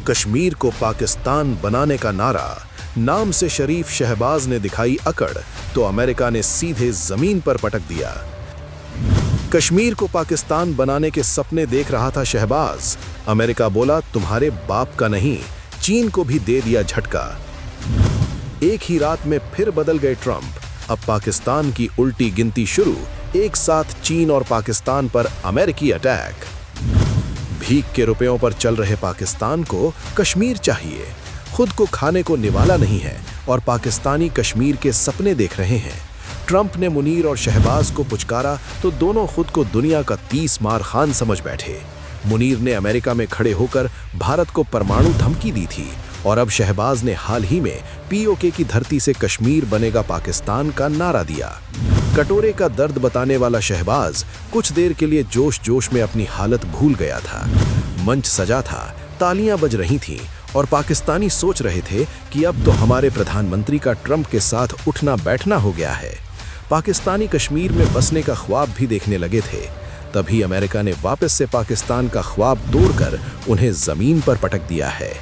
कश्मीर को पाकिस्तान बनाने का नारा, नाम से शरीफ शहबाज ने दिखाई अकड़ तो अमेरिका ने सीधे जमीन पर पटक दिया। कश्मीर को पाकिस्तान बनाने के सपने देख रहा था शहबाज। अमेरिका बोला तुम्हारे बाप का नहीं, चीन को भी दे दिया झटका। एक ही रात में फिर बदल गए ट्रंप। अब पाकिस्तान की उल्टी गिनती शुरू, एक साथ चीन और पाकिस्तान पर अमेरिकी अटैक। भीख के रुपयों पर चल रहे पाकिस्तान को कश्मीर चाहिए, खुद को खाने को निवाला नहीं है और पाकिस्तानी कश्मीर के सपने देख रहे हैं। ट्रंप ने मुनीर और शहबाज को पुचकारा तो दोनों खुद को दुनिया का 30 मार खान समझ बैठे। मुनीर ने अमेरिका में खड़े होकर भारत को परमाणु धमकी दी थी और अब शहबाज ने हाल ही में पीओके की धरती से कश्मीर बनेगा पाकिस्तान का नारा दिया। कटोरे का दर्द बताने वाला शहबाज कुछ देर के लिए जोश जोश में अपनी हालत भूल गया था। मंच सजा था, तालियां बज रही थीं और पाकिस्तानी सोच रहे थे कि अब तो हमारे प्रधानमंत्री का ट्रंप के साथ उठना बैठना हो गया है। पाकिस्तानी कश्मीर में बसने का ख्वाब भी देखने लगे थे। तभी अमेरिका ने वापस से पाकिस्तान का ख्वाब तोड़कर उन्हें जमीन पर पटक दिया है।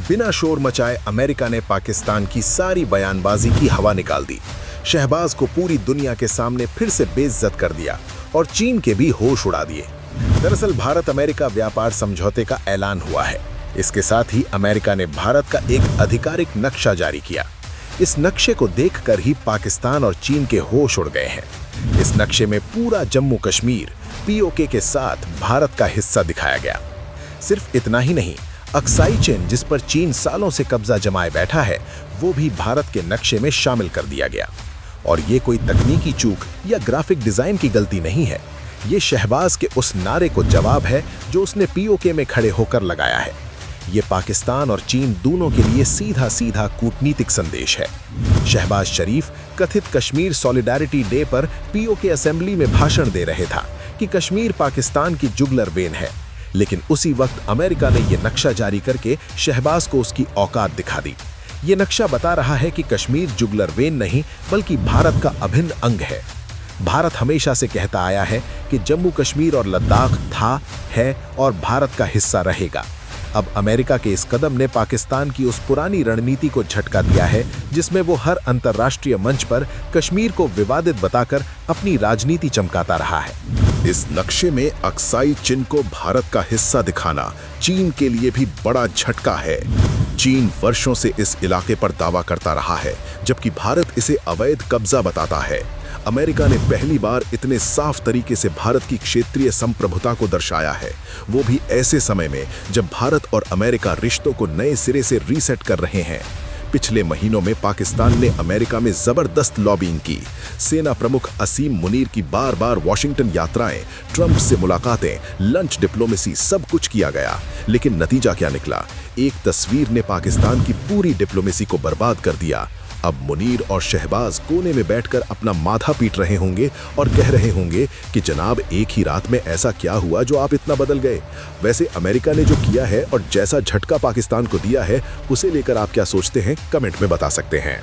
बिना शोर मचाए अमेरिका ने पाकिस्तान की सारी बयानबाजी की हवा निकाल दी। शहबाज को पूरी दुनिया के सामने फिर से बेइज्जत कर दिया और चीन के भी होश उड़ा दिए। दरअसल भारत अमेरिका व्यापार समझौते का ऐलान हुआ है। इसके साथ ही अमेरिका ने भारत का एक आधिकारिक नक्शा जारी किया। इस नक्शे को देखकर ही पाकिस्तान और चीन के होश उड़ गए हैं। इस नक्शे में पूरा जम्मू कश्मीर पीओके के साथ भारत का हिस्सा दिखाया गया। सिर्फ इतना ही नहीं, अक्साई चीन जिस पर चीन सालों से कब्जा जमाए बैठा है, वो भी भारत के नक्शे में शामिल कर दिया गया। और ये कोई तकनीकी चूक या ग्राफिक डिजाइन की गलती नहीं है, ये शहबाज के उस नारे को जवाब है जो उसने पीओके में खड़े होकर लगाया है। ये पाकिस्तान और चीन दोनों के लिए सीधा सीधा कूटनीतिक संदेश है। शहबाज शरीफ कथित कश्मीर सॉलिडारिटी डे पर पीओके असेंबली में भाषण दे रहे था कि कश्मीर पाकिस्तान की जुगलर वेन है, लेकिन उसी वक्त अमेरिका ने यह नक्शा जारी करके शहबाज को उसकी औकात दिखा दी। ये नक्शा बता रहा है कि कश्मीर जुगलर वेन नहीं बल्कि भारत का अभिन्न अंग है। भारत हमेशा से कहता आया है कि जम्मू कश्मीर और लद्दाख था, है और भारत का हिस्सा रहेगा। अब अमेरिका के इस कदम ने पाकिस्तान की उस पुरानी रणनीति को झटका दिया है जिसमें वो हर अंतर्राष्ट्रीय मंच पर कश्मीर को विवादित बताकर अपनी राजनीति चमकाता रहा है। इस नक्शे में अक्साई चीन को भारत का हिस्सा दिखाना चीन के लिए भी बड़ा झटका है। चीन वर्षों से इस इलाके पर दावा करता रहा है, जबकि भारत इसे अवैध कब्जा बताता है। अमेरिका ने पहली बार इतने साफ तरीके से भारत की क्षेत्रीय संप्रभुता को दर्शाया है, वो भी ऐसे समय में जब भारत और अमेरिका रिश्तों को नए सिरे से रीसेट कर रहे हैं। पिछले महीनों में पाकिस्तान ने अमेरिका में जबरदस्त लॉबिंग की। सेना प्रमुख असीम मुनीर की बार बार वॉशिंगटन यात्राएं, ट्रंप से मुलाकातें, लंच डिप्लोमेसी, सब कुछ किया गया, लेकिन नतीजा क्या निकला? एक तस्वीर ने पाकिस्तान की पूरी डिप्लोमेसी को बर्बाद कर दिया। अब मुनीर और शहबाज कोने में बैठकर अपना माथा पीट रहे होंगे और कह रहे होंगे कि जनाब एक ही रात में ऐसा क्या हुआ जो आप इतना बदल गए। वैसे अमेरिका ने जो किया है और जैसा झटका पाकिस्तान को दिया है, उसे लेकर आप क्या सोचते हैं, कमेंट में बता सकते हैं।